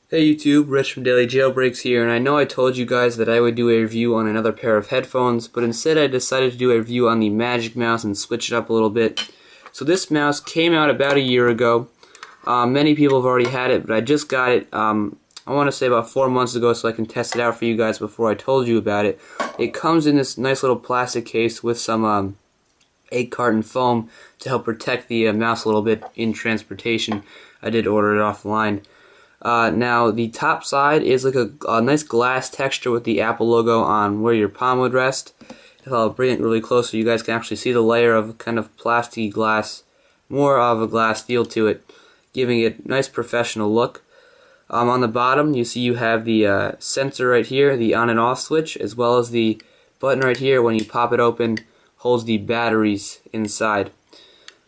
Hey YouTube, Rich from DailyJailbreaks here, and I know I told you guys that I would do a review on another pair of headphones, but instead I decided to do a review on the Magic Mouse and switch it up a little bit. So this mouse came out about a year ago. Many people have already had it, but I just got it, I want to say about 4 months ago, so I can test it out for you guys before I told you about it. It comes in this nice little plastic case with some 8-carton foam to help protect the mouse a little bit in transportation. I did order it offline. Now the top side is like a nice glass texture with the Apple logo on where your palm would rest. If I'll bring it really close so you guys can actually see the layer of kind of plasticky glass, more of a glass feel to it, giving it a nice professional look. On the bottom you see you have the sensor right here, the on and off switch, as well as the button right here when you pop it open holds the batteries inside.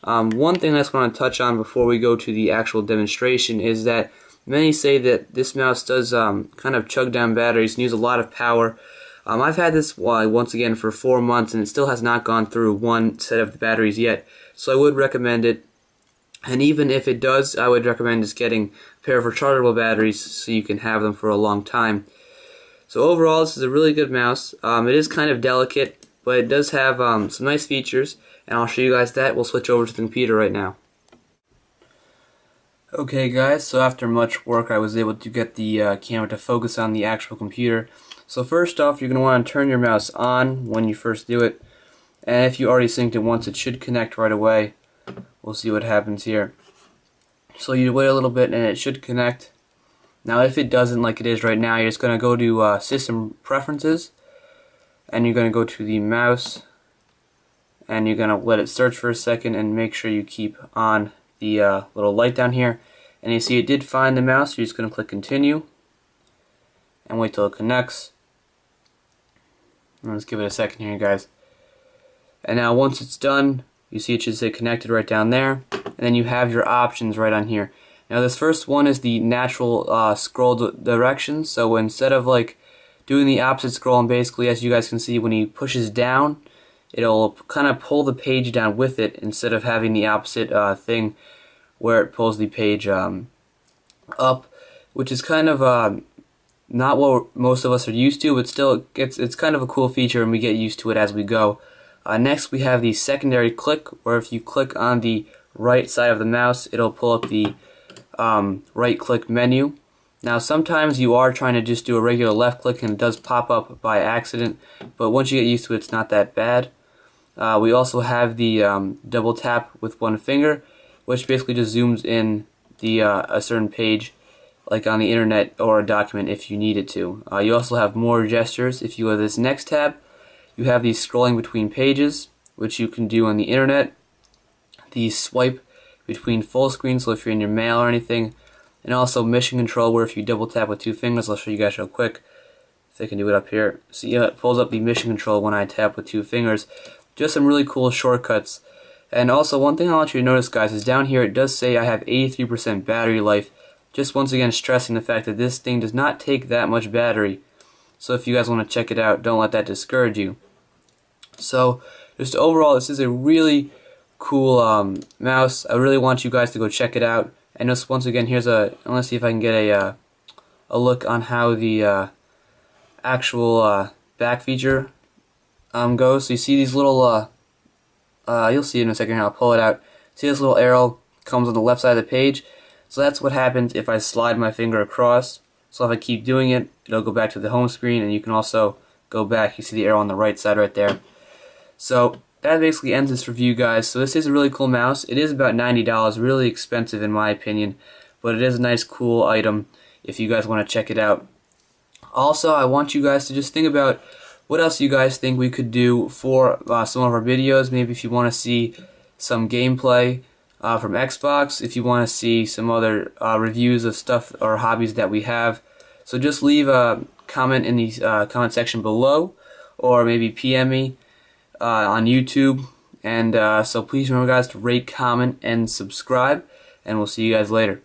One thing I just want to touch on before we go to the actual demonstration is that many say that this mouse does kind of chug down batteries and use a lot of power. I've had this once again for 4 months and it still has not gone through one set of the batteries yet, so I would recommend it. And even if it does, I would recommend just getting a pair of rechargeable batteries so you can have them for a long time. So overall, this is a really good mouse. It is kind of delicate, but it does have some nice features, and I'll show you guys that. We'll switch over to the computer right now. Okay guys, so after much work I was able to get the camera to focus on the actual computer. So first off, you're going to want to turn your mouse on when you first do it, and if you already synced it once, it should connect right away. We'll see what happens here. So you wait a little bit and it should connect. Now if it doesn't, like it is right now, you're just going to go to System Preferences, and you're going to go to the mouse, and you're going to let it search for a second and make sure you keep on the little light down here, and you see it did find the mouse. You're just going to click continue and wait till it connects. Let's give it a second here, guys. And now once it's done, you see it should say connected right down there, and then you have your options right on here. Now this first one is the natural scroll direction, so instead of like doing the opposite scroll, and basically as you guys can see when he pushes down, it'll kind of pull the page down with it instead of having the opposite thing where it pulls the page up, which is kind of not what most of us are used to, but still it's kind of a cool feature and we get used to it as we go. Next we have the secondary click, where if you click on the right side of the mouse, it'll pull up the right click menu. Now sometimes you are trying to just do a regular left click and it does pop up by accident, but once you get used to it, it's not that bad. We also have the double tap with one finger, which basically just zooms in the a certain page, like on the internet or a document if you need it to. You also have more gestures. If you go to this next tab, you have the scrolling between pages, which you can do on the internet. The swipe between full screen, so if you're in your mail or anything. And also mission control, where if you double tap with 2 fingers, I'll show you guys real quick if I can do it up here. So yeah, it pulls up the mission control when I tap with 2 fingers. Just some really cool shortcuts. And also one thing I want you to notice, guys, is down here it does say I have 83% battery life. Just once again stressing the fact that this thing does not take that much battery. So if you guys want to check it out, don't let that discourage you. So just overall, this is a really cool mouse. I really want you guys to go check it out. And just once again, let's see if I can get a look on how the actual back feature goes. So you see these little, you'll see in a second here, I'll pull it out. See this little arrow comes on the left side of the page? So that's what happens if I slide my finger across. So if I keep doing it, it'll go back to the home screen, and you can also go back. You see the arrow on the right side right there. So that basically ends this review, guys. So this is a really cool mouse. It is about $90, really expensive in my opinion, but it is a nice cool item if you guys want to check it out. Also, I want you guys to just think about what else you guys think we could do for some of our videos. Maybe if you want to see some gameplay from Xbox, if you want to see some other reviews of stuff or hobbies that we have. So just leave a comment in the comment section below, or maybe PM me on YouTube. And so please remember, guys, to rate, comment, and subscribe, and we'll see you guys later.